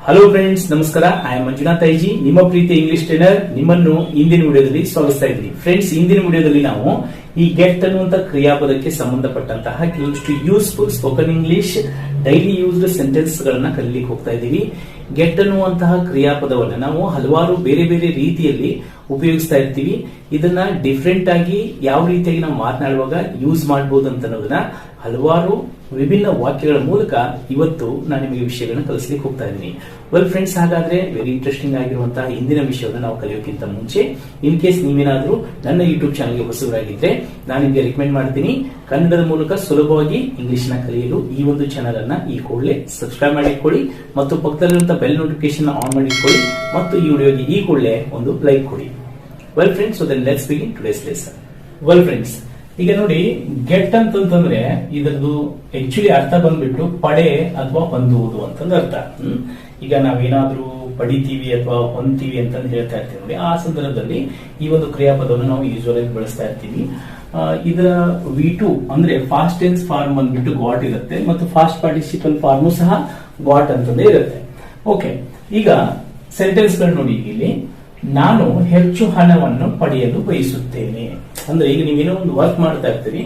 Hello friends, ನಮಸ್ಕಾರ. I am Manjunath IG, ನಿಮ್ಮ ಪ್ರೀತಿ English trainer. ನಿಮ್ಮನ್ನು ಇಂದಿನ ವಿಡಿಯೋದಲ್ಲಿ ಸ್ವಾಗತಿಸ್ತಾ ಇದ್ದೀನಿ. ಫ್ರೆಂಡ್ಸ್, ಇಂದಿನ ವಿಡಿಯೋದಲ್ಲಿ ನಾವು ಈ ಗೆಟ್ ಅನ್ನುವಂತ ಕ್ರಿಯಾಪದಕ್ಕೆ ಸಂಬಂಧಪಟ್ಟಂತಹ ಕೆಲವಷ್ಟು useful spoken English daily used sentence ಗಳನ್ನ ಕಲಿಲಿಕ್ಕೆ ಹೋಗ್ತಾ ಇದ್ದೀವಿ. ಗೆಟ್ ಅನ್ನುವಂತಹ ಕ್ರಿಯಾಪದವನ್ನ ನಾವು ಹಲವಾರು ಬೇರೆ ಬೇರೆ ರೀತಿಯಲ್ಲಿ ಉಪಯೋಗಿಸ್ತಾ ಇರ್ತೀವಿ. ಇದನ್ನ ಡಿಫ್ರೆಂಟ್ ಆಗಿ ಯಾವ ರೀತಿಯಾಗಿ ನಾವು ಮಾತನಾಡುವಾಗ ಯೂಸ್ ಮಾಡಬಹುದು ಅಂತ ಅನ್ನೋದನ್ನ ಹಲವಾರು ವಿಭಿನ್ನ ವಾಕ್ಯಗಳ ಮೂಲಕ ಇವತ್ತು ನಾನು ನಿಮಗೆ ವಿಷಯಗಳನ್ನ ಕಲಿಸ್ಲಿಕ್ಕೆ ಹೋಗ್ತಾ ಇದ್ದೀನಿ. ವೆಲ್ ಫ್ರೆಂಡ್ಸ್, ಹಾಗಾದ್ರೆ ವೆರಿ ಇಂಟ್ರೆಸ್ಟಿಂಗ್ ಆಗಿರುವಂತಹ ಇಂದಿನ ವಿಷಯವನ್ನು ನಾವು ಕಲಿಯೋಕ್ಕಿಂತ ಮುಂಚೆ ಇನ್ ಕೇಸ್ ನೀವೇನಾದ್ರೂ ನನ್ನ ಯೂಟ್ಯೂಬ್ ಚಾನಲ್ಗೆ ಹೊಸಬರಾಗಿದ್ರೆ ನಾನು ನಿಮಗೆ ರಿಕಮೆಂಡ್ ಮಾಡ್ತೀನಿ, ಕನ್ನಡದ ಮೂಲಕ ಸುಲಭವಾಗಿ ಇಂಗ್ಲಿಷ್ ನ ಕಲಿಯಲು ಈ ಒಂದು ಚಾನಲ್ ಅನ್ನ ಈ ಕೂಡಲೇ ಸಬ್ಸ್ಕ್ರೈಬ್ ಮಾಡಿಕೊಳ್ಳಿ ಮತ್ತು ಪಕ್ಕದಲ್ಲಿರುವಂತಹ ಬೆಲ್ ನೋಟಿಫಿಕೇಶನ್ ಆನ್ ಮಾಡಿಕೊಳ್ಳಿ ಮತ್ತು ಈ ವಿಡಿಯೋಗೆ ಈ ಕೂಡಲೇ ಒಂದು ಲೈಕ್ ಕೊಡಿ. Well friends, so then let's begin today's lesson. Well friends, ಈಗ ನೋಡಿ, ಗೆಟ್ ಅಂತಂದ್ರೆ ಇದರದ್ದು ಆಕ್ಚುಲಿ ಅರ್ಥ ಬಂದ್ಬಿಟ್ಟು ಪಡೆ ಅಥವಾ ಹೊಂದುವುದು ಅಂತಂದ್ರೆ ಅರ್ಥ. ಈಗ ನಾವೇನಾದ್ರೂ ಪಡಿತೀವಿ ಅಥವಾ ಹೊಂದ್ತೀವಿ ಅಂತಂದು ಹೇಳ್ತಾ ಇರ್ತೀವಿ ನೋಡಿ, ಆ ಸಂದರ್ಭದಲ್ಲಿ ಈ ಒಂದು ಕ್ರಿಯಾಪದವನ್ನು ನಾವು ಯೂಶುವಲ್ ಆಗಿ ಬಳಸ್ತಾ ಇರ್ತೀವಿ. ಇದರ V2 ಅಂದ್ರೆ ಫಾಸ್ಟ್ ಟೆನ್ಸ್ ಫಾರ್ಮ್ ಬಂದ್ಬಿಟ್ಟು ಗಾಟ್ ಇರುತ್ತೆ ಮತ್ತು ಫಾಸ್ಟ್ ಪಾರ್ಟಿಸಿಪಲ್ ಫಾರ್ಮು ಸಹ ಗಾಟ್ ಅಂತಂದೇ ಇರುತ್ತೆ. ಓಕೆ, ಈಗ ಸೆಂಟೆನ್ಸ್ ಗಳು ನೋಡಿ. ಇಲ್ಲಿ ನಾನು ಹೆಚ್ಚು ಹಣವನ್ನು ಪಡೆಯಲು ಬಯಸುತ್ತೇನೆ ಅಂದ್ರೆ, ಈಗ ನೀವೇನೋ ಒಂದು ವರ್ಕ್ ಮಾಡ್ತಾ ಇರ್ತೀರಿ,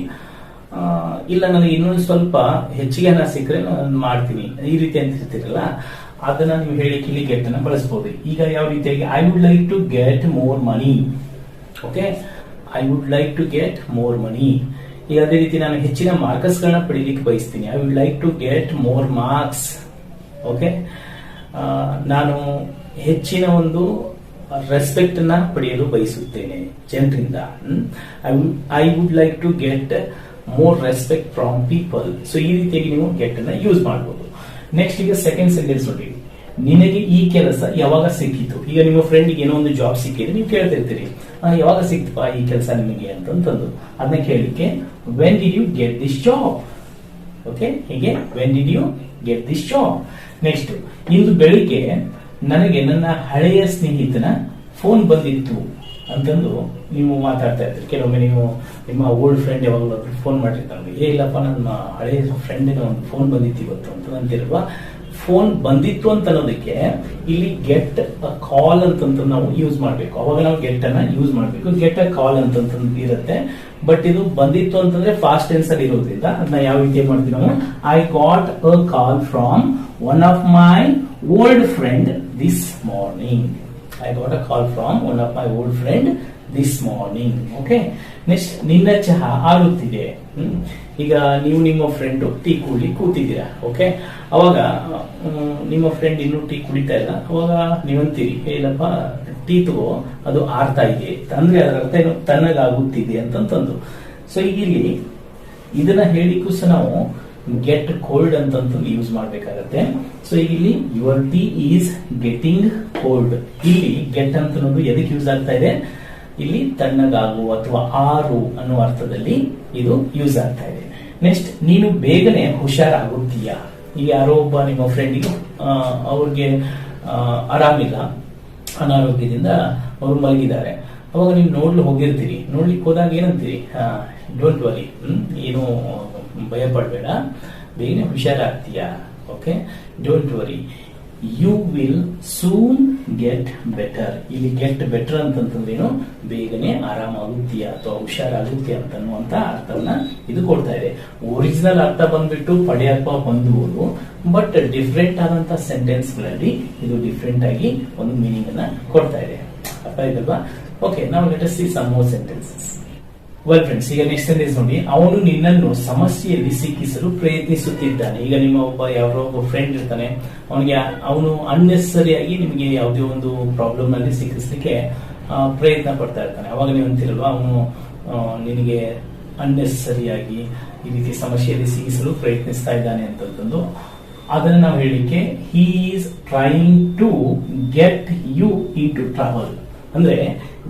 ಇಲ್ಲ ನನಗೆ ಇನ್ನೊಂದು ಸ್ವಲ್ಪ ಹೆಚ್ಚಿಗೆ ಹಣ ಸಿಕ್ಕರೆ ನಾನು ಮಾಡ್ತೀನಿ ಈ ರೀತಿ ಅಂತ ಇರ್ತೀರಲ್ಲ, ಅದನ್ನ ನೀವು ಹೇಳಿಕ್ಕೆ ಇಲ್ಲಿ ಗೆಟ್ ಅನ್ನ ಬಳಸಬಹುದು. ಈಗ ಯಾವ ರೀತಿಯಾಗಿ I would like to get more money. Okay, I would like to get more money. ಈಗ ಅದೇ ರೀತಿ ನಾನು ಹೆಚ್ಚಿನ ಮಾರ್ಕ್ಸ್ ಗಳನ್ನ ಪಡಿಲಿಕ್ಕೆ ಬಯಸ್ತೀನಿ. I would like to get more marks. Okay, ನಾನು ಹೆಚ್ಚಿನ ಒಂದು ರೆಸ್ಪೆಕ್ಟ್ ಅನ್ನ ಪಡೆಯಲು ಬಯಸುತ್ತೇನೆ ಜನರಿಂದ. I would like to get more respect from people. So ಈ ರೀತಿಯಾಗಿ ನೀವು ಗೆಟ್ ಅನ್ನ ಯೂಸ್ ಮಾಡಬಹುದು. ನೆಕ್ಸ್ಟ್, ಈಗ ಸೆಕೆಂಡ್ ಸೆಂಟೆನ್ಸ್ ನೋಡಿ. ನಿನಗೆ ಈ ಕೆಲಸ ಯಾವಾಗ ಸಿಕ್ಕಿತು? ಈಗ ನಿಮ್ಮ ಫ್ರೆಂಡ್ಗೆ ಏನೋ ಒಂದು ಜಾಬ್ ಸಿಕ್ಕಿದ್ರೆ ನೀವು ಕೇಳ್ತಿರ್ತೀರಿ, ಯಾವಾಗ ಸಿಕ್ತಪ್ಪ ಈ ಕೆಲಸ ನಿಮಗೆ ಅಂತಂದು. ಅದನ್ನ ಕೇಳಲಿಕ್ಕೆ when did you get this job? Okay, ಹೀಗೆ when did you get this job. Next, ಇಂದು ಬೆಳಿಗ್ಗೆ ನನಗೆ ನನ್ನ ಹಳೆಯ ಸ್ನೇಹಿತನ ಫೋನ್ ಬಂದಿತ್ತು ಅಂತಂದು ನೀವು ಮಾತಾಡ್ತಾ ಇರ್ತೀರಿ. ಕೆಲವೊಮ್ಮೆ ನೀವು ನಿಮ್ಮ ಓಲ್ಡ್ ಫ್ರೆಂಡ್ ಯಾವಾಗಲೂ ಫೋನ್ ಮಾಡಿರ್ತಾರೆ, ಇಲ್ಲಪ್ಪ ನನ್ನ ಹಳೆಯ ಫ್ರೆಂಡಿನ ಒಂದು ಫೋನ್ ಬಂದಿತ್ತು ಇವತ್ತು ಅಂತ ಅಂತಿರುವ. ಫೋನ್ ಬಂದಿತ್ತು ಅಂತ ಅನ್ನೋದಕ್ಕೆ ಇಲ್ಲಿ ಗೆಟ್ ಅ ಕಾಲ್ ಅಂತಂತ ನಾವು ಯೂಸ್ ಮಾಡಬೇಕು. ಅವಾಗ ನಾವು ಗೆಟ್ ಅನ್ನ ಯೂಸ್ ಮಾಡಬೇಕು. ಗೆಟ್ ಅ ಕಾಲ್ ಅಂತಂತ ಇರುತ್ತೆ, ಬಟ್ ಇದು ಬಂದಿತ್ತು ಅಂತಂದ್ರೆ ಫಾಸ್ಟ್ ಟೆನ್ಸ್ ಅಲ್ಲಿ ಇರೋದ್ರಿಂದ ಅದನ್ನ ಯಾವ ರೀತಿ ಮಾಡ್ತೀವಿ ನಾವು? I got a call from one of my old friend this morning. I got a call from one of my old friend this morning. Okay, next, ನಿನ್ನ ಚಹಾ ಆರುತ್ತಿದೆ. ಈಗ ನೀವು ನಿಮ್ಮ ಫ್ರೆಂಡ್ ಟೀ ಕುಡಿ ಕೂತಿದ್ದೀರಾ. ಓಕೆ, ಅವಾಗ ನಿಮ್ಮ ಫ್ರೆಂಡ್ ಇನ್ನು ಟೀ ಕುಡಿತಾ ಇಲ್ಲ. ಅವಾಗ ನೀವಂತೀರಿ, ಇಲ್ಲಪ್ಪ ಟೀ ತಗೋ, ಅದು ಆರ್ತಾ ಇದೆ ಅಂದ್ರೆ ಅದರ ಅರ್ಥ ಏನು? ತಣ್ಣಗಾಗುತ್ತಿದೆ ಅಂತಂದು. ಸೊ ಈಗ ಇಲ್ಲಿ ಇದನ್ನ ಹೇಳಿಕ್ಕೂ ಸಹ ನಾವು ಗೆಟ್ ಕೋಲ್ಡ್ ಅಂತಂದು ಯೂಸ್ ಮಾಡ್ಬೇಕಾಗತ್ತೆ. ಸೊ ಈಗ ಇಲ್ಲಿ your tea is getting cold. ಇಲ್ಲಿ ಗೆಟ್ ಅಂತ ಅನ್ನೋದು ಎದಕ್ಕೆ ಯೂಸ್ ಆಗ್ತಾ ಇದೆ? ಇಲ್ಲಿ ತಣ್ಣಗಾಗು ಅಥವಾ ಆರು ಅನ್ನೋ ಅರ್ಥದಲ್ಲಿ ಇದು ಯೂಸ್ ಆಗ್ತಾ ಇದೆ. ನೆಕ್ಸ್ಟ್, ನೀನು ಬೇಗನೆ ಹುಷಾರಾಗುತ್ತೀಯಾ? ಈಗ ಯಾರೋ ಒಬ್ಬ ನಿಮ್ಮ ಫ್ರೆಂಡಿಗೆ ಅವ್ರಿಗೆ ಆರಾಮಿಲ್ಲ, ಅನಾರೋಗ್ಯದಿಂದ ಅವರು ಮಲಗಿದ್ದಾರೆ. ಅವಾಗ ನೀವು ಹೋಗಿರ್ತೀರಿ. ನೋಡ್ಲಿಕ್ಕೆ ಹೋದಾಗ ಏನಂತೀರಿ? ಡೋಂಟ್ ವರಿ, ಏನು ಭಯ ಪಡಬೇಡ, ಬೇಗನೆ ಹುಷಾರಾಗ್ತೀಯಾ. Okay, don't worry, you will soon get better. ಇಲ್ಲಿ ಗೆಟ್ ಬೆಟರ್ ಅಂತಂದ್ರೇನು? ಬೇಗನೆ ಆರಾಮಾಗುತ್ತೀಯಾ ಅಥವಾ ಹುಷಾರಾಗುತ್ತೀಯ ಅಂತನ್ನುವಂತ ಅರ್ಥವನ್ನ ಇದು ಕೊಡ್ತಾ ಇದೆ. ಒರಿಜಿನಲ್ ಅರ್ಥ ಬಂದ್ಬಿಟ್ಟು ಪಡೆ ಅಥವಾ ಹೊಂದುವುದು, ಬಟ್ ಡಿಫ್ರೆಂಟ್ ಆದಂತಹ ಸೆಂಟೆನ್ಸ್ ಗಳಲ್ಲಿ ಇದು ಡಿಫ್ರೆಂಟ್ ಆಗಿ ಒಂದು ಮೀನಿಂಗ್ ಅನ್ನ ಕೊಡ್ತಾ ಇದೆ. ಅರ್ಥ ಆಯ್ತಲ್ವಾ? ಓಕೆ, ನಾವು let us see some more sentences. Well friends, ಈಗ ನೆಕ್ಸ್ಟ್ ಸೆಂಟೆನ್ಸ್ ನೋಡಿ. ಅವನು ನಿನ್ನನ್ನು ಸಮಸ್ಯೆಯಲ್ಲಿ ಸಿಕ್ಕಿಸಲು ಪ್ರಯತ್ನಿಸುತ್ತಿದ್ದಾನೆ. ಈಗ ನಿಮ್ಮ ಯಾರೋ ಒಬ್ಬ ಫ್ರೆಂಡ್ ಇರ್ತಾನೆ, ಅವನು ಅನ್ನೆಸರಿಯಾಗಿ ನಿಮಗೆ ಯಾವುದೇ ಒಂದು ಪ್ರಾಬ್ಲಮ್ ನಲ್ಲಿ ಸಿಕ್ಕಿಸ್ಲಿಕ್ಕೆ ಪ್ರಯತ್ನ ಪಡ್ತಾ ಇರ್ತಾನೆ. ಅವಾಗ ನೀವು ಅಂತಿರಲ್ವಾ, ಅವನು ನಿನಗೆ ಅನ್ನೆಸರಿಯಾಗಿ ಈ ರೀತಿ ಸಮಸ್ಯೆಯಲ್ಲಿ ಸಿಕ್ಕಿಸಲು ಪ್ರಯತ್ನಿಸ್ತಾ ಇದ್ದಾನೆ ಅಂತಂದು. ಅದನ್ನ ನಾವು ಹೇಳಿಕ್ಕೆ he is trying to get you into trouble. ಅಂದ್ರೆ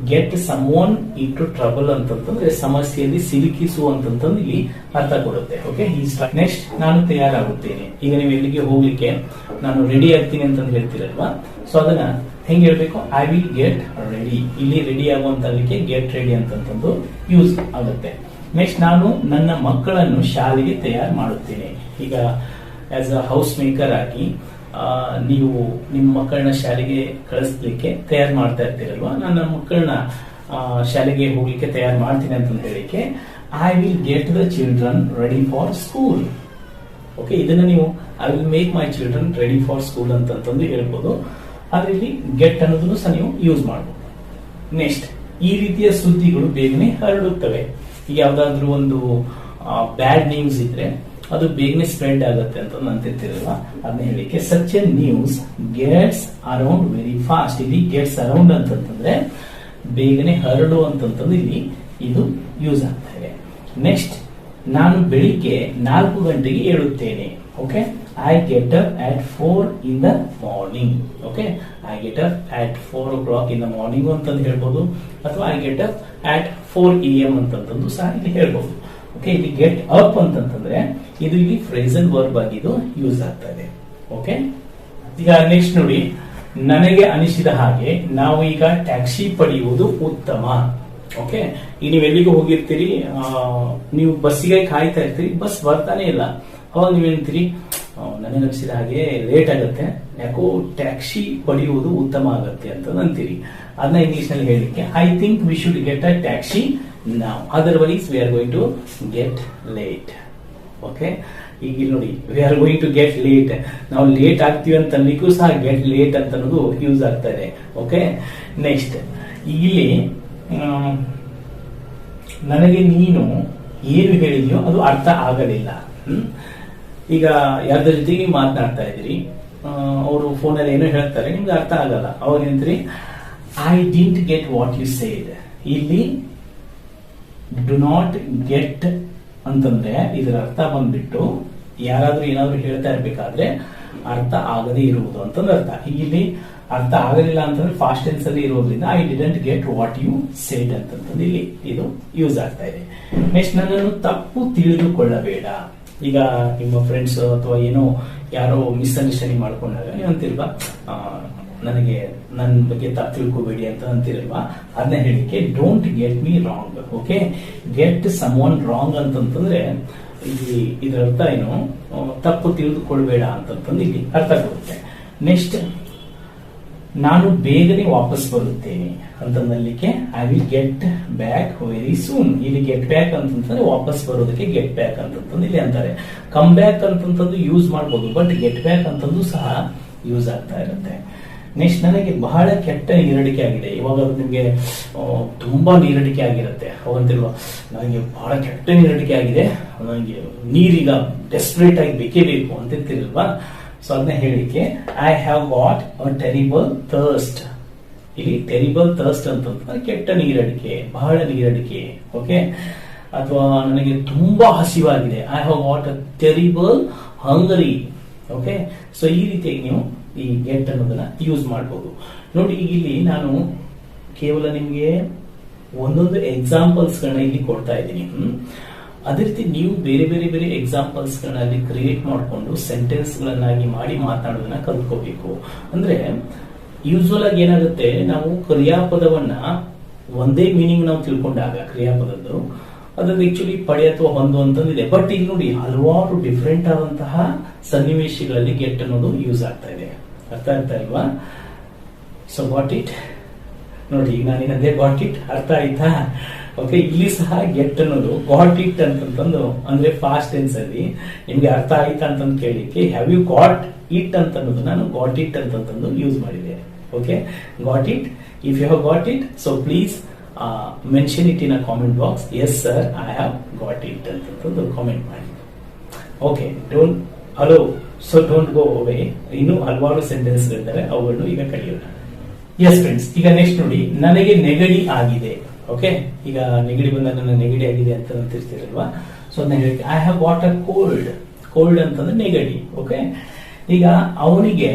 get someone into trouble ಅಂತಂದ್ರೆ ಸಮಸ್ಯೆಯಲ್ಲಿ ಸಿಲುಕಿಸುವಂತಂದು ಇಲ್ಲಿ ಅರ್ಥ ಕೊಡುತ್ತೆ. ಓಕೆ, ನೆಕ್ಸ್ಟ್, ನಾನು ತಯಾರಾಗುತ್ತೇನೆ. ಈಗ ನೀವು ಎಲ್ಲಿಗೆ ಹೋಗ್ಲಿಕ್ಕೆ ನಾನು ರೆಡಿ ಆಗ್ತೀನಿ ಅಂತಂದು ಹೇಳ್ತೀರಲ್ವಾ, ಸೊ ಅದನ್ನ ಹೆಂಗ್ ಹೇಳ್ಬೇಕು? I will get ready. ಇಲ್ಲಿ ರೆಡಿ ಆಗುವಂತಕ್ಕೆ ಗೆಟ್ ರೆಡಿ ಅಂತಂದು ಯೂಸ್ ಆಗುತ್ತೆ. ನೆಕ್ಸ್ಟ್, ನಾನು ನನ್ನ ಮಕ್ಕಳನ್ನು ಶಾಲೆಗೆ ತಯಾರು ಮಾಡುತ್ತೇನೆ. ಈಗ ಆಸ್ ಅ ಹೌಸ್ ಮೇಕರ್ ಆಗಿ ನೀವು ನಿಮ್ಮ ಮಕ್ಕಳನ್ನ ಶಾಲೆಗೆ ಕಳಿಸ್ಲಿಕ್ಕೆ ತಯಾರು ಮಾಡ್ತಾ ಇರ್ತೀರಲ್ವಾ, ನನ್ನ ಮಕ್ಕಳನ್ನ ಶಾಲೆಗೆ ಹೋಗ್ಲಿಕ್ಕೆ ತಯಾರು ಮಾಡ್ತೀನಿ ಅಂತ ಹೇಳಿಕ್ಕೆ I will get the children ready for school. Okay, ಇದನ್ನ ನೀವು I will make my children ready for school ಅಂತಂದು ಹೇಳ್ಬೋದು. ಆದ್ರೆ ಇಲ್ಲಿ ಗೆಟ್ ಅನ್ನೋದನ್ನು ಸಹ ನೀವು ಯೂಸ್ ಮಾಡಬಹುದು. ನೆಕ್ಸ್ಟ್, ಈ ರೀತಿಯ ಸುದ್ದಿಗಳು ಬೇಗನೆ ಹರಡುತ್ತವೆ. ಈಗ ಯಾವ್ದಾದ್ರು ಒಂದು ಬ್ಯಾಡ್ ನ್ಯೂಸ್ ಇದ್ರೆ ಅದು ಬೇಗನೆ ಸ್ಪ್ರೆಡ್ ಆಗುತ್ತೆ ಅಂತ ಅಂತಿರ್ತಿರಲ್ವಾ, ಅದನ್ನ ಹೇಳಿಕ್ಕೆ such A news gets around very fast. ಇಲ್ಲಿ ಗೆಟ್ಸ್ ಅರೌಂಡ್ ಅಂತಂದ್ರೆ ಬೇಗನೆ ಹರಡು ಅಂತಂತಂದು ಇಲ್ಲಿ ಇದು ಯೂಸ್ ಆಗ್ತಾ ಇದೆ. ನೆಕ್ಸ್ಟ್, ನಾನು ಬೆಳಿಗ್ಗೆ 4 ಗಂಟೆಗೆ ಏಳುತ್ತೇನೆ. Okay, I get up at 4 in the morning. Okay, I get up at 4 o'clock in the morning ಅಂತಂದು ಹೇಳ್ಬೋದು, ಅಥವಾ I get up at 4 AM ಅಂತಂದು ಸಹ ಇಲ್ಲಿ ಹೇಳ್ಬೋದು. ಓಕೆ, ಇಲ್ಲಿ ಗೆಟ್ ಅಪ್ ಅಂತಂದ್ರೆ ಇದು ಇಲ್ಲಿ ಫ್ರೇಸಲ್ ವರ್ಬ್ ಆಗಿದ್ದು ಯೂಸ್ ಆಗ್ತಾ ಇದೆ. ಓಕೆ, ಈಗ ನೆಕ್ಸ್ಟ್ ನೋಡಿ, ನನಗೆ ಅನಿಸಿದ ಹಾಗೆ ನಾವು ಈಗ ಟ್ಯಾಕ್ಸಿ ಪಡೆಯುವುದು ಉತ್ತಮ. ಓಕೆ, ಈಗ ನೀವು ಎಲ್ಲಿಗೂ ಹೋಗಿರ್ತೀರಿ, ನೀವು ಬಸ್ಸಿಗೆ ಕಾಯ್ತಾ ಇರ್ತೀರಿ, ಬಸ್ ಬರ್ತಾನೆ ಇಲ್ಲ, ಅವಾಗ ನೀವೇಂತೀರಿ ನನಗೆ ಅನಿಸಿದ ಹಾಗೆ ಲೇಟ್ ಆಗುತ್ತೆ, ಯಾಕೋ ಟ್ಯಾಕ್ಸಿ ಪಡೆಯುವುದು ಉತ್ತಮ ಆಗುತ್ತೆ ಅಂತ ಅಂತೀರಿ. ಅದನ್ನ ಇಂಗ್ಲಿಷ್ ನಲ್ಲಿ ಹೇಳಲಿಕ್ಕೆ I think we should get a taxi now, otherwise we are going to get late. Okay, ಈಗ ಇಲ್ಲಿ ನೋಡಿ, we are going to get late, ನಾವು ಲೇಟ್ ಆಗ್ತೀವಿ ಅಂತ ಅನ್ಲಿಕ್ಕೂ ಸಹ ಗೆಟ್ ಲೇಟ್ ಅಂತ ಅನ್ನೋದು ಯೂಸ್ ಆಗ್ತಾ ಇದೆ. ಓಕೆ, ನೆಕ್ಸ್ಟ್, ಇಲ್ಲಿ ನನಗೆ ನೀನು ಏನು ಹೇಳಿದ್ಯೋ ಅದು ಅರ್ಥ ಆಗಲಿಲ್ಲ. ಈಗ ಯಾರ್ದ ಜೊತೆಗೆ ಮಾತನಾಡ್ತಾ ಇದ್ದೀರಿ, ಅವರು ಫೋನಲ್ಲಿ ಏನೋ ಹೇಳ್ತಾರೆ, ನಿಮ್ಗೆ ಅರ್ಥ ಆಗಲ್ಲ, ಅವಾಗ ಏನಂತೀರಿ I didn't get what you said. ಇಲ್ಲಿ ಡು ನಾಟ್ ಗೆಟ್ ಅಂತಂದ್ರೆ ಇದರ ಅರ್ಥ ಬಂದ್ಬಿಟ್ಟು ಯಾರಾದ್ರೂ ಏನಾದ್ರು ಹೇಳ್ತಾ ಇರ್ಬೇಕಾದ್ರೆ ಅರ್ಥ ಆಗದೇ ಇರುವುದು ಅಂತಂದ್ರೆ ಅರ್ಥ. ಇಲ್ಲಿ ಅರ್ಥ ಆಗಲಿಲ್ಲ ಅಂತಂದ್ರೆ ಫಾಸ್ಟ್ ಟೆನ್ಸ್ ಅಲ್ಲಿ ಇರೋದ್ರಿಂದ I didn't get what you said ಅಂತಂದ್ರೆ ಇಲ್ಲಿ ಇದು ಯೂಸ್ ಆಗ್ತಾ ಇದೆ. ನೆಕ್ಸ್ಟ್, ನನ್ನನ್ನು ತಪ್ಪು ತಿಳಿದುಕೊಳ್ಳಬೇಡ. ಈಗ ನಿಮ್ಮ ಫ್ರೆಂಡ್ಸ್ ಅಥವಾ ಏನೋ ಯಾರೋ ಮಿಸ್ಅಂಡರ್ಸ್ಟ್ಯಾಂಡಿಂಗ್ ಮಾಡ್ಕೊಂಡಾಗ ನೀವು ಅಂತಿಲ್ವಾ, ನನಗೆ ನನ್ನ ಬಗ್ಗೆ ತಪ್ಪು ತಿಳ್ಕೋಬೇಡಿ ಅಂತ ಅಂತಿರಲ್ವಾ, ಅದನ್ನ ಹೇಳಿಕೆ don't get me wrong. Okay, get someone wrong ಅಂತಂತಂದ್ರೆ ಇಲ್ಲಿ ಇದರ ಅರ್ಥ ಏನು, ತಪ್ಪು ತಿಳಿದುಕೊಳ್ಬೇಡ ಅಂತಂತಂದು ಇಲ್ಲಿ ಅರ್ಥ ಕೊಡುತ್ತೆ. ನೆಕ್ಸ್ಟ್, ನಾನು ಬೇಗನೆ ವಾಪಸ್ ಬರುತ್ತೇನೆ ಅಂತಂದಲಿಕ್ಕೆ I will get back very soon. ಇಲ್ಲಿ ಗೆಟ್ ಬ್ಯಾಕ್ ಅಂತಂದ್ರೆ ವಾಪಸ್ ಬರೋದಕ್ಕೆ ಗೆಟ್ ಬ್ಯಾಕ್ ಅಂತಂದು ಇಲ್ಲಿ ಅಂತಾರೆ. ಕಮ್ ಬ್ಯಾಕ್ ಅಂತಂದು ಯೂಸ್ ಮಾಡ್ಬೋದು, ಬಟ್ ಗೆಟ್ ಬ್ಯಾಕ್ ಅಂತಂದು ಸಹ ಯೂಸ್ ಆಗ್ತಾ ಇರುತ್ತೆ. ನೆಕ್ಸ್ಟ್, ನನಗೆ ಬಹಳ ಕೆಟ್ಟ ನೀರಡಿಕೆ ಆಗಿದೆ. ಇವಾಗ ನಿಮ್ಗೆ ತುಂಬಾ ನೀರಡಿಕೆ ಆಗಿರುತ್ತೆ, ಅವಂತಿಲ್ವಾ ನನಗೆ ಬಹಳ ಕೆಟ್ಟ ನೀರಡಿಕೆ ಆಗಿದೆ, ನನಗೆ ನೀರೀಗ ಡೆಸ್ಪರೇಟ್ ಆಗಿ ಬೇಕೇ ಬೇಕು ಅಂತಿರ್ತಿರಲ್ವಾ, ಸೊ ಅದನ್ನ ಹೇಳಿಕೆ I have got a terrible thirst. ಇಲ್ಲಿ ಟೆರಿಬಲ್ ಥರ್ಸ್ಟ್ ಅಂತಂದ್ರೆ ಕೆಟ್ಟ ನೀರಡಿಕೆ, ಬಹಳ ನೀರಡಿಕೆ. ಓಕೆ, ಅಥವಾ ನನಗೆ ತುಂಬಾ ಹಸಿವಾಗಿದೆ, I have got a terrible hungry. Okay, so ಈ ರೀತಿಯಾಗಿ ನೀವು ಈ ಗೆಟ್ ಅನ್ನೋದನ್ನ ಯೂಸ್ ಮಾಡಬಹುದು. ನೋಡಿ, ಇಲ್ಲಿ ನಾನು ಕೇವಲ ನಿಮ್ಗೆ ಒಂದೊಂದು ಎಕ್ಸಾಂಪಲ್ಸ್ ಗಳನ್ನ ಇಲ್ಲಿ ಕೊಡ್ತಾ ಇದ್ದೀನಿ. ಅದೇ ರೀತಿ ನೀವು ಬೇರೆ ಬೇರೆ ಬೇರೆ ಎಕ್ಸಾಂಪಲ್ಸ್ ಗಳನ್ನ ಕ್ರಿಯೇಟ್ ಮಾಡಿಕೊಂಡು ಸೆಂಟೆನ್ಸ್ ಗಳನ್ನಾಗಿ ಮಾಡಿ ಮಾತನಾಡೋದನ್ನ ಕಲ್ತ್ಕೋಬೇಕು. ಅಂದ್ರೆ ಯೂಶುವಲ್ ಆಗಿ ಏನಾಗುತ್ತೆ, ನಾವು ಕ್ರಿಯಾಪದವನ್ನ ಒಂದೇ ಮೀನಿಂಗ್ ನಾವು ತಿಳ್ಕೊಂಡಾಗ ಕ್ರಿಯಾಪದದ್ದು ಅದ್ರಲ್ಲಿ ಆಕ್ಚುಲಿ ಪಡೆ ಅಥವಾ ಹೊಂದು ಅಂತಂದಿದೆ. ಬಟ್ ಇಲ್ಲಿ ನೋಡಿ, ಹಲವಾರು ಡಿಫ್ರೆಂಟ್ ಆದಂತಹ ಸನ್ನಿವೇಶಗಳಲ್ಲಿ ಗೆಟ್ ಅನ್ನೋದು ಯೂಸ್ ಆಗ್ತಾ ಇದೆ. ಅರ್ಥ ಆಗ್ತಾ ಇಲ್ವಾ? So got it. ನೋಡಿ, ಈಗ ನಾನೇನಂದೆ ಗಾಟ್ ಇಟ್, ಅರ್ಥ ಆಯ್ತಾ? ಓಕೆ, ಇಲ್ಲಿ ಸಹ ಗೆಟ್ ಅನ್ನೋದು ಗಾಟ್ ಇಟ್ ಅಂತಂದು ಅಂದ್ರೆ ಫಾಸ್ಟ್ ಟೆನ್ಸ್ ಅಲ್ಲಿ ನಿಮ್ಗೆ ಅರ್ಥ ಆಯ್ತಾ ಅಂತಂದು ಕೇಳಿಕ್ಕೆ ಹ್ಯಾವ್ ಯು ಗಾಟ್ ಇಟ್ ಅಂತ ಅನ್ನೋದು ನಾನು ಗಾಟ್ ಇಟ್ ಅಂತಂದು ಯೂಸ್ ಮಾಡಿದೆ. Okay, got it. If you have got it, so please mention it in a comment box. Yes sir, I have got it ಅಂತಂದು ಕಾಮೆಂಟ್ ಮಾಡಿ. Okay, don't hello, so don't go away. ಇನ್ನು ಹಲವಾರು sentence ಗಳಿದ್ದಾವೆ, ಅವುಗಳನ್ನು ಈಗ ಕಲಿಯೋಣ. S friends, ಈಗ next ನೋಡಿ, ನನಗೆ ನೆಗಡಿ ಆಗಿದೆ. ಓಕೆ, ಈಗ ನೆಗಡಿ ಬಂದಾಗ ನನ್ನ ನೆಗಡಿ ಆಗಿದೆ ಅಂತ ಅಂತಿರ್ತೀರಲ್ವಾ, ಸೊ ಅದನ್ನ ಹೇಳಿ I have got a cold. Cold ಅಂತಂದ್ರೆ ನೆಗಡಿ. ಓಕೆ, ಈಗ ಅವನಿಗೆ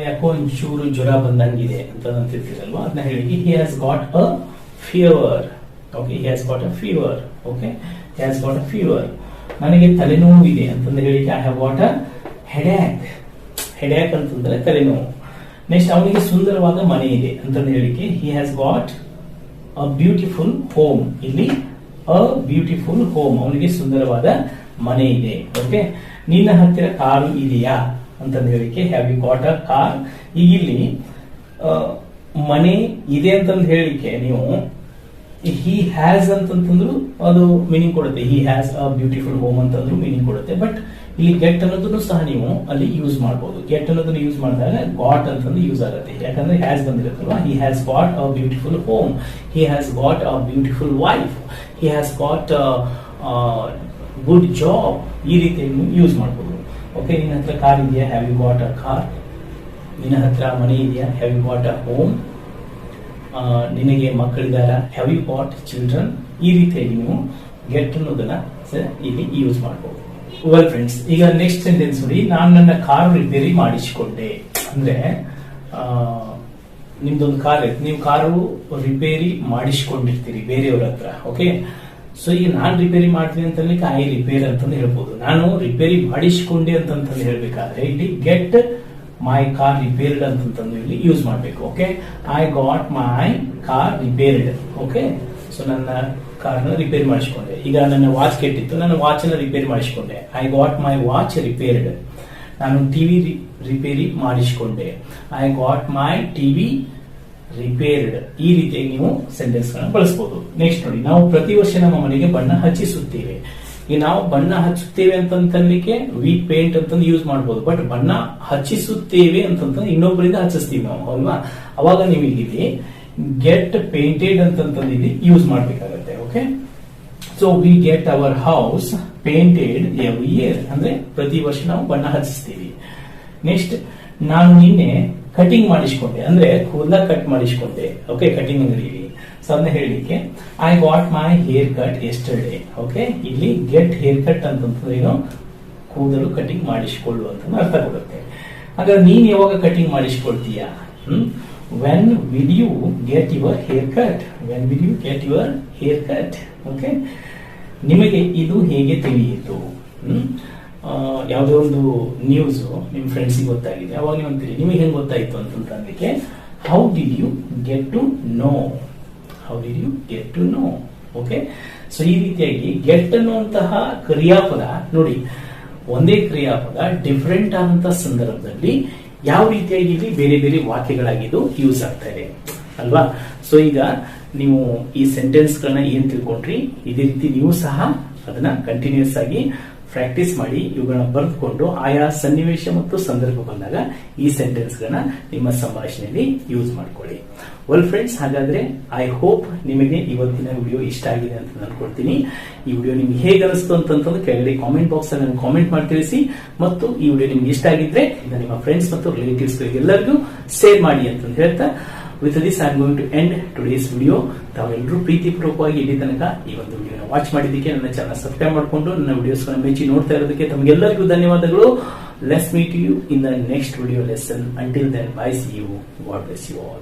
ಯಾಕೋ ಒಂಚೂರು ಜ್ವರ ಬಂದಂಗಿದೆ ಅಂತ ಅಂತಿರ್ತೀರಲ್ವಾ, ಅದನ್ನ ಹೇಳಿ ಹಿ has got a fever. Okay, he has got a fever. Okay, he has got a fever. ನನಗೆ ತಲೆನೋವು ಇದೆ ಅಂತಂದ್ರೆ ಹೇಳಿ ಐ ಹ್ಯಾವ್ ಗಾಟ್ ಅ ಹೆಡ್ಯಾಕ್. ಹೆಡ್ಯಾಕ್ ಅಂತಂದ್ರೆ ತಲೆನೋವು. ನೆಕ್ಸ್ಟ್, ಅವನಿಗೆ ಸುಂದರವಾದ ಮನೆ ಇದೆ ಅಂತಂದು ಹೇಳಿಕೆ ಹಿ has got a beautiful home. ಇಲ್ಲಿ ಅ ಬ್ಯೂಟಿಫುಲ್ ಹೋಮ್, ಅವನಿಗೆ ಸುಂದರವಾದ ಮನೆ ಇದೆ. ಓಕೆ, ನಿನ್ನ ಹತ್ತಿರ ಕಾರು ಇದೆಯಾ ಅಂತಂದು ಹೇಳಿಕೆ have you got a car. ಈಗ ಇಲ್ಲಿ ಮನೆ ಇದೆ ಅಂತಂದು ಹೇಳಿಕೆ ನೀವು ಹಿ ಹ್ಯಾಸ್ ಅಂತಂತಂದ್ರು ಅದು ಮೀನಿಂಗ್ ಕೊಡುತ್ತೆ. He has a beautiful home ಅಂತಂದ್ರು ಮೀನಿಂಗ್ ಕೊಡುತ್ತೆ. ಬಟ್ ಇಲ್ಲಿ ಗೆಟ್ ಅನ್ನೋದನ್ನು ಸಹ ನೀವು ಅಲ್ಲಿ ಯೂಸ್ ಮಾಡಬಹುದು. ಗೆಟ್ ಅನ್ನೋದನ್ನ ಯೂಸ್ ಮಾಡಿದಾಗ ಗಾಟ್ ಅಂತಂದು ಯೂಸ್ ಆಗುತ್ತೆ. ಯಾಕಂದ್ರೆ ಹ್ಯಾಸ್ ಬಂದಿರುತ್ತಲ್ವಾ. He has got a beautiful home, he has got a beautiful wife, he has got good job. ಈ ರೀತಿ ಯೂಸ್ ಮಾಡಬಹುದು. ಓಕೆ, ನಿನ್ನ ಹತ್ರ ಕಾರ್ ಇದೆಯಾ, have you got a car. ನಿನ್ನ ಹತ್ರ ಮನೆ ಇದೆಯಾ, have you got a home. ನಿನಗೆ ಮಕ್ಕಳಿದಾರ, ಹ್ಯಾವ್ ಯು ಗಾಟ್ ಚಿಲ್ಡ್ರನ್. ಈ ರೀತಿಯಾಗಿ ನೀವು ಗೆಟ್ ಅನ್ನೋದನ್ನ ಇಲ್ಲಿ ಯೂಸ್ ಮಾಡಬಹುದು. ವೆಲ್ ಫ್ರೆಂಡ್ಸ್, ಈಗ ನೆಕ್ಸ್ಟ್ ಸೆಂಟೆನ್ಸ್ ನೋಡಿ. ನಾನು ನನ್ನ ಕಾರ್ ರಿಪೇರಿ ಮಾಡಿಸಿಕೊಂಡೆ. ಅಂದ್ರೆ ನಿಮ್ದೊಂದು ಕಾರ್ ಇರುತ್ತೆ, ನೀವು ಕಾರು ರಿಪೇರಿ ಮಾಡಿಸಿಕೊಂಡಿರ್ತೀರಿ ಬೇರೆಯವ್ರ ಹತ್ರ. ಓಕೆ, ಸೊ ಈಗ ನಾನು ರಿಪೇರಿ ಮಾಡ್ತೀನಿ ಅಂತ ಐ ರಿಪೇರ್ ಅಂತಂದು ಹೇಳ್ಬೋದು. ನಾನು ರಿಪೇರಿ ಮಾಡಿಸಿಕೊಂಡೆ ಅಂತಂದು ಹೇಳ್ಬೇಕಾದ್ರೆ ಇಲ್ಲಿ ಗೆಟ್ ಮೈ ಕಾರ್ ರಿಪೇರ್ಡ್ ಅಂತಂದು ಇಲ್ಲಿ ಯೂಸ್ ಮಾಡಬೇಕು. Okay, I got my car repaired. Okay, so ನನ್ನ ಕಾರ್ನ ರಿಪೇರಿ ಮಾಡಿಸಿಕೊಂಡೆ. ಈಗ ನನ್ನ ವಾಚ್ ಕೆಟ್ಟಿತ್ತು, ನನ್ನ ವಾಚ್ ಅನ್ನ ರಿಪೇರಿ ಮಾಡಿಸಿಕೊಂಡೆ. I got my watch repaired. ನಾನು ಟಿವಿ ರಿಪೇರಿ ಮಾಡಿಸಿಕೊಂಡೆ. I got my TV repaired. ಈ ರೀತಿಯಾಗಿ ನೀವು ಸೆಂಟೆನ್ಸ್ ಗಳನ್ನ ಬಳಸಬಹುದು. ನೆಕ್ಸ್ಟ್ ನೋಡಿ, ನಾವು ಪ್ರತಿ ವರ್ಷ ನಮ್ಮ ಮನೆಗೆ ಬಣ್ಣ ಹಚ್ಚಿಸುತ್ತೇವೆ. ಈಗ ನಾವು ಬಣ್ಣ ಹಚ್ಚುತ್ತೇವೆ ಅಂತಂತನ್ಲಿಕ್ಕೆ ವಿ ಪೇಂಟ್ ಅಂತಂದು ಯೂಸ್ ಮಾಡಬಹುದು. ಬಟ್ ಬಣ್ಣ ಹಚ್ಚಿಸುತ್ತೇವೆ ಅಂತಂತ ಇನ್ನೊಬ್ಬರಿಂದ ಹಚ್ಚಿಸ್ತೀವಿ ನಾವು, ಅಲ್ವಾ? ಅವಾಗ ನೀವು ಇಲ್ಲಿ ಗೆಟ್ ಪೇಂಟೆಡ್ ಅಂತಂತಂದು ಇಲ್ಲಿ ಯೂಸ್ ಮಾಡಬೇಕಾಗತ್ತೆ. Okay, so we get our house painted every year. ಅಂದ್ರೆ ಪ್ರತಿ ವರ್ಷ ನಾವು ಬಣ್ಣ ಹಚ್ಚಿಸ್ತೀವಿ. ನೆಕ್ಸ್ಟ್, ನಾನು ನಿನ್ನೆ ಕಟಿಂಗ್ ಮಾಡಿಸಿಕೊಂಡೆ. ಅಂದ್ರೆ ಕೂದಲ ಕಟ್ ಮಾಡಿಸಿಕೊಂಡೆ. ಓಕೆ, ಕಟಿಂಗ್ ಅಂಗಡಿಯಲ್ಲಿ. ಸೊ ಅದನ್ನ ಹೇಳಲಿಕ್ಕೆ I got my hair cut yesterday. Okay, ಇಲ್ಲಿ ಗೆಟ್ ಹೇರ್ ಕಟ್ ಅಂತಂದ್ರೆ ಏನು, ಕೂದಲು ಕಟಿಂಗ್ ಮಾಡಿಸಿಕೊಳ್ಳು ಅಂತ ಅರ್ಥ ಕೊಡುತ್ತೆ. ಹಾಗಾದ್ರೆ ನೀನ್ ಯಾವಾಗ ಕಟಿಂಗ್ ಮಾಡಿಸಿಕೊಳ್ತೀಯಾ? When will you get your hair cut? When will you get your hair cut? Okay, ನಿಮಗೆ ಇದು ಹೇಗೆ ತಿಳಿಯಿತು? ಯಾವುದೋ ಒಂದು ನ್ಯೂಸ್ ನಿಮ್ ಫ್ರೆಂಡ್ಸಿಗೆ ಗೊತ್ತಾಗಿದೆ, ಅವಾಗ ನೀವು ಅಂತೀರಿ ನಿಮಗೆ ಹೆಂಗ್ ಗೊತ್ತಾಯ್ತು ಅಂತಂದ್ರೆ how did you get to know? How did you get to know? Okay, so ಈ ರೀತಿಯಾಗಿ ಗೆಟ್ ಅನ್ನುವಂತಹ ಕ್ರಿಯಾಪದ ನೋಡಿ, ಒಂದೇ ಕ್ರಿಯಾಪದ ಡಿಫರೆಂಟ್ ಆದಂತಹ ಸಂದರ್ಭದಲ್ಲಿ ಯಾವ ರೀತಿಯಾಗಿ ಇಲ್ಲಿ ಬೇರೆ ಬೇರೆ ವಾಕ್ಯಗಳಾಗಿದ್ದು ಯೂಸ್ ಆಗ್ತಾ ಇದೆ ಅಲ್ವಾ? ಸೊ ಈಗ ನೀವು ಈ ಸೆಂಟೆನ್ಸ್ ಗಳನ್ನ ಏನ್ ತಿಳ್ಕೊಂಡ್ರಿ, ಇದೇ ರೀತಿ ನೀವು ಸಹ ಅದನ್ನ ಕಂಟಿನ್ಯೂಸ್ ಆಗಿ ಪ್ರಾಕ್ಟೀಸ್ ಮಾಡಿ ಇವುಗಳನ್ನ ಬರೆದುಕೊಂಡು ಆಯಾ ಸನ್ನಿವೇಶ ಮತ್ತು ಸಂದರ್ಭ ಬಂದಾಗ ಈ ಸೆಂಟೆನ್ಸ್ ಗಳನ್ನ ನಿಮ್ಮ ಸಂಭಾಷಣೆಯಲ್ಲಿ ಯೂಸ್ ಮಾಡ್ಕೊಳ್ಳಿ. ವೆಲ್ ಫ್ರೆಂಡ್ಸ್, ಹಾಗಾದ್ರೆ ಐ ಹೋಪ್ ನಿಮಗೆ ಇವತ್ತಿನ ವಿಡಿಯೋ ಇಷ್ಟ ಆಗಿದೆ ಅಂತ ಅನ್ಕೊಳ್ತೀನಿ. ಈ ವಿಡಿಯೋ ನಿಮ್ಗೆ ಹೇಗೆ ಅನಿಸ್ತು ಅಂತಂದ್ರೆ ಕೆಳಗಡೆ ಕಾಮೆಂಟ್ ಬಾಕ್ಸ್ ಅಲ್ಲಿ ಕಾಮೆಂಟ್ ಮಾಡಿ ತಿಳಿಸಿ. ಮತ್ತು ಈ ವಿಡಿಯೋ ನಿಮ್ಗೆ ಇಷ್ಟ ಆಗಿದ್ರೆ ನಿಮ್ಮ ಫ್ರೆಂಡ್ಸ್ ಮತ್ತು ರಿಲೇಟಿವ್ಸ್ ಎಲ್ಲರಿಗೂ ಶೇರ್ ಮಾಡಿ ಅಂತ ಹೇಳ್ತಾ with this I am going to end today's video. ತಾವೆಲ್ಲರೂ ಪ್ರೀತಿಪೂರ್ವಕವಾಗಿ ಇಲ್ಲಿ ತನಕ ಈ ಒಂದು ವಿಡಿಯೋನ ವಾಚ್ ಮಾಡಿದ್ದಕ್ಕೆ, ನನ್ನ ಚಾನಲ್ ಸಬ್ಸ್ಕ್ರೈಬ್ ಮಾಡಿಕೊಂಡು ನನ್ನ ವಿಡಿಯೋಸ್ ಮೆಚ್ಚಿ ನೋಡ್ತಾ ಇರೋದಕ್ಕೆ ತಮಗೆಲ್ಲರಿಗೂ ಧನ್ಯವಾದಗಳು. Let's meet you in the next video lesson. Until then, bye, see you. God bless you all.